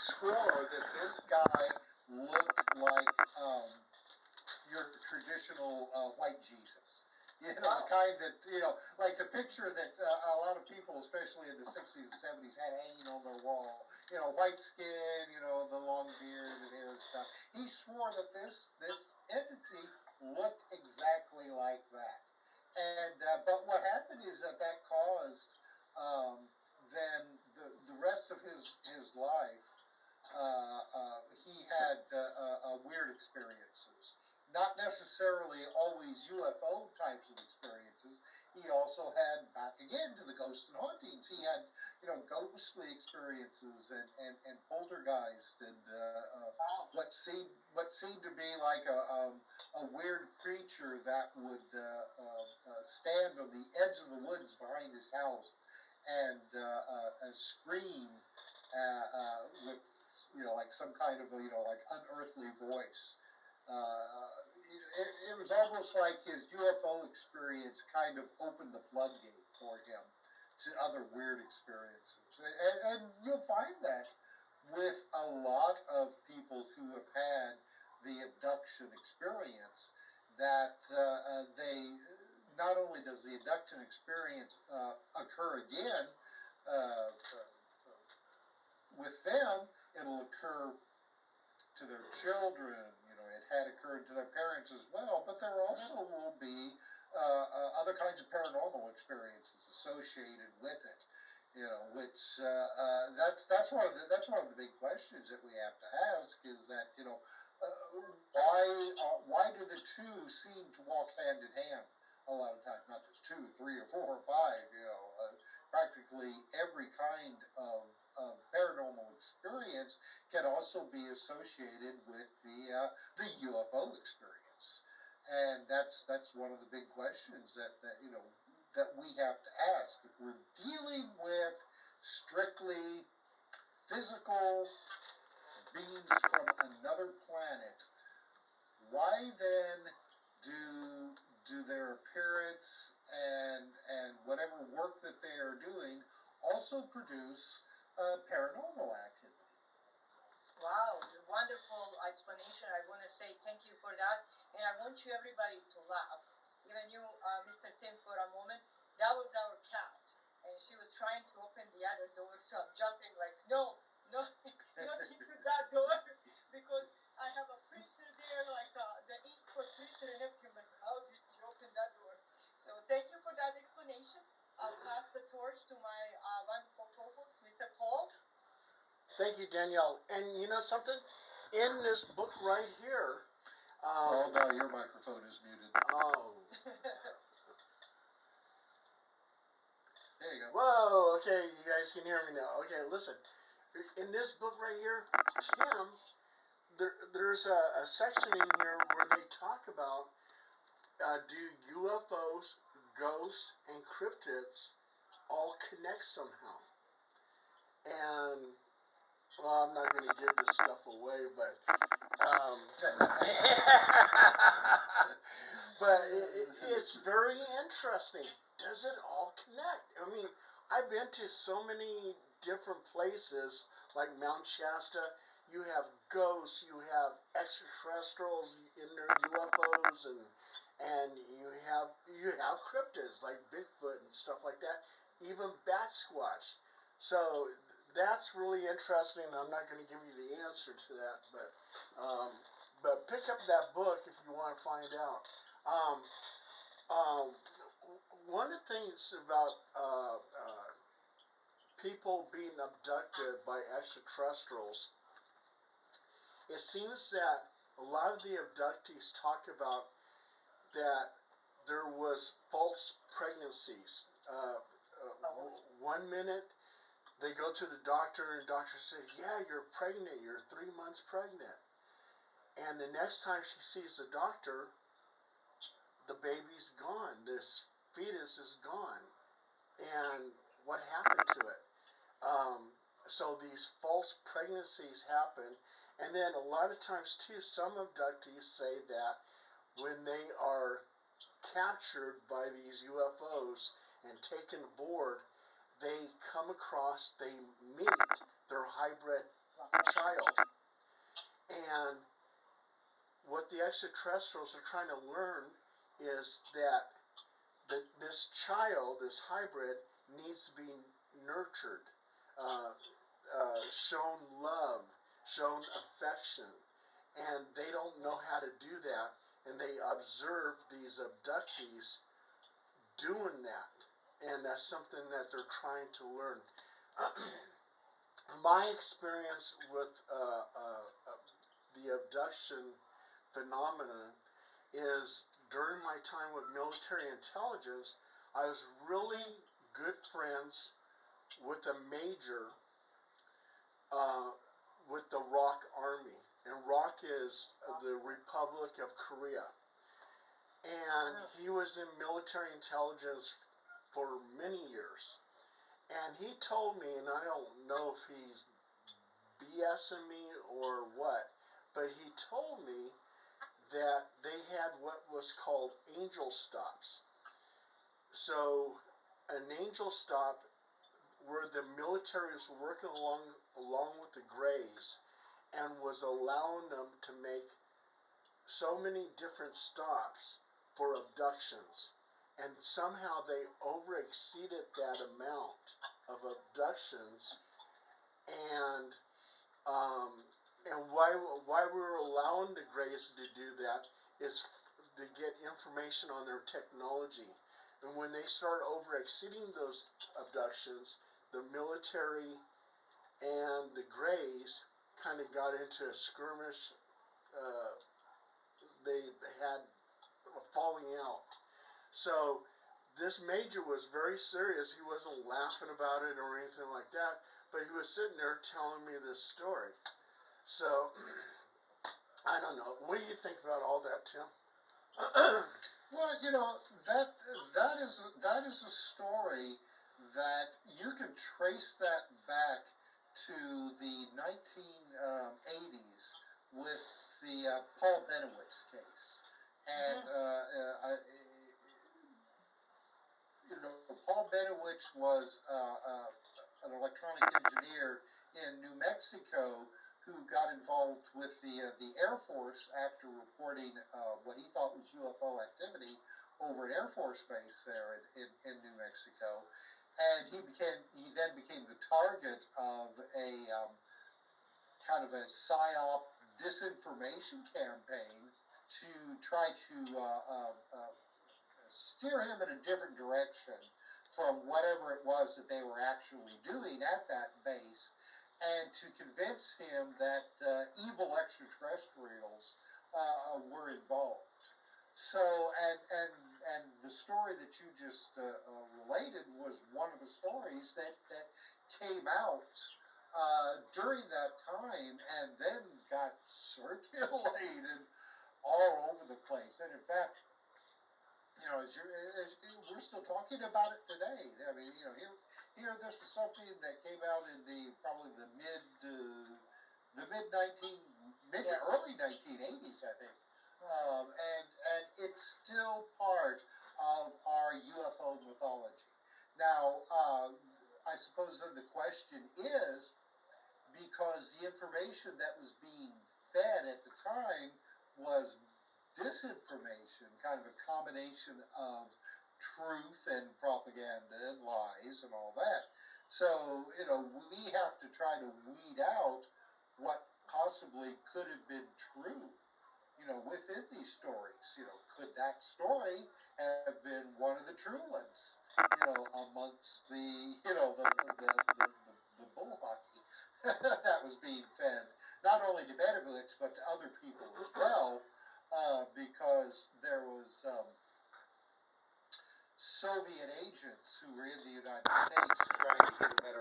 swore that this guy looked like your traditional white Jesus. You know, the kind that, you know, like the picture that a lot of people, especially in the 60s and 70s, had hanging on their wall. You know, white skin, you know, the long beard and hair and stuff. He swore that this entity looked exactly like that. And but what happened is that caused then the rest of his life he had weird experiences. Not necessarily always UFO types of experiences. He also had, back again to the ghosts and hauntings, he had, you know, ghostly experiences and poltergeist and what seemed to be like a weird creature that would stand on the edge of the woods behind his house and scream with, you know, like some kind of, you know, like unearthly voice. It was almost like his UFO experience kind of opened the floodgate for him to other weird experiences. And you'll find that with a lot of people who have had the abduction experience, that they, not only does the abduction experience occur again with them, it'll occur to their children. You know, it had occurred to their parents as well, but there also will be other kinds of paranormal experiences associated with it. You know, which that's one of the big questions that we have to ask, is that, you know, why do the two seem to walk hand in hand a lot of times? Not just 2, 3, or 4, or 5. You know, practically every kind of paranormal experience can also be associated with the UFO experience, and that's one of the big questions that you know that we have to ask. If we're dealing with strictly physical beings from another planet, why then do their appearance and whatever work that they are doing also produce paranormal activity? Wow, wonderful explanation. I want to say thank you for that, and I want you everybody to laugh. Even you, Mr. Tim, for a moment. That was our cat, and she was trying to open the other door, so I'm jumping like, no, not into that door, because I have a printer there, like the ink for printer and everything. Like, how did you open that door? So thank you for that explanation. I'll pass the torch to my wonderful co-host, Mr. Paul. Thank you, Danielle. And you know something? In this book right here... oh, no, your microphone is muted. Oh. There you go. Whoa, okay, you guys can hear me now. Okay, listen. In this book right here, Tim, there's a section in here where they talk about do UFOs, ghosts, and cryptids all connect somehow? And... well, I'm not going to give this stuff away, but but it's very interesting. Does it all connect? I mean, I've been to so many different places, like Mount Shasta. You have ghosts, you have extraterrestrials in their UFOs, and you have cryptids like Bigfoot and stuff like that. Even Bat Squatch. So that's really interesting. I'm not going to give you the answer to that, but pick up that book if you want to find out. One of the things about people being abducted by extraterrestrials, it seems that a lot of the abductees talk about that there was false pregnancies. 1 minute they go to the doctor, and the doctor says, yeah, you're pregnant, you're 3 months pregnant. And the next time she sees the doctor, the baby's gone. This fetus is gone. And what happened to it? So these false pregnancies happen. And then a lot of times, too, some abductees say that when they are captured by these UFOs and taken aboard, they come across, they meet their hybrid child. And what the extraterrestrials are trying to learn is that this child, this hybrid, needs to be nurtured, shown love, shown affection, and they don't know how to do that, and they observe these abductees doing that, and that's something that they're trying to learn. My experience with the abduction phenomenon is during my time with military intelligence, I was really good friends with a major with the ROK Army. And ROK is the Republic of Korea. And he was in military intelligence for many years. And he told me, and I don't know if he's BSing me or what, but he told me that they had what was called angel stops. So an angel stop where the military was working along with the Greys and was allowing them to make so many different stops for abductions. And somehow they overexceeded that amount of abductions, and why we were allowing the Greys to do that is to get information on their technology. And when they start overexceeding those abductions, the military and the Greys kind of got into a skirmish. They had a falling out. So this major was very serious. He wasn't laughing about it or anything like that, but he was sitting there telling me this story. So I don't know. What do you think about all that, Tim? Well, that is a story that you can trace that back to the 1980s with the Paul Benowitz case, and Paul Benowitz was an electronic engineer in New Mexico who got involved with the Air Force after reporting what he thought was UFO activity over an Air Force base there in New Mexico, and he then became the target of a kind of a psyop disinformation campaign to try to steer him in a different direction from whatever it was that they were actually doing at that base, and to convince him that evil extraterrestrials were involved. So, and the story that you just related was one of the stories that came out during that time, and then got circulated all over the place. And in fact, we're still talking about it today. I mean, here this is something that came out in probably the early 1980s, I think. And it's still part of our UFO mythology. Now, I suppose then the question is, because the information that was being fed at the time was disinformation, kind of a combination of truth and propaganda and lies and all that. So, we have to try to weed out what possibly could have been true, within these stories. Could that story have been one of the true ones, amongst the bull hockey that was being fed, not only to Benowitz, but to other people as well, because there was Soviet agents who were in the United States trying to get a better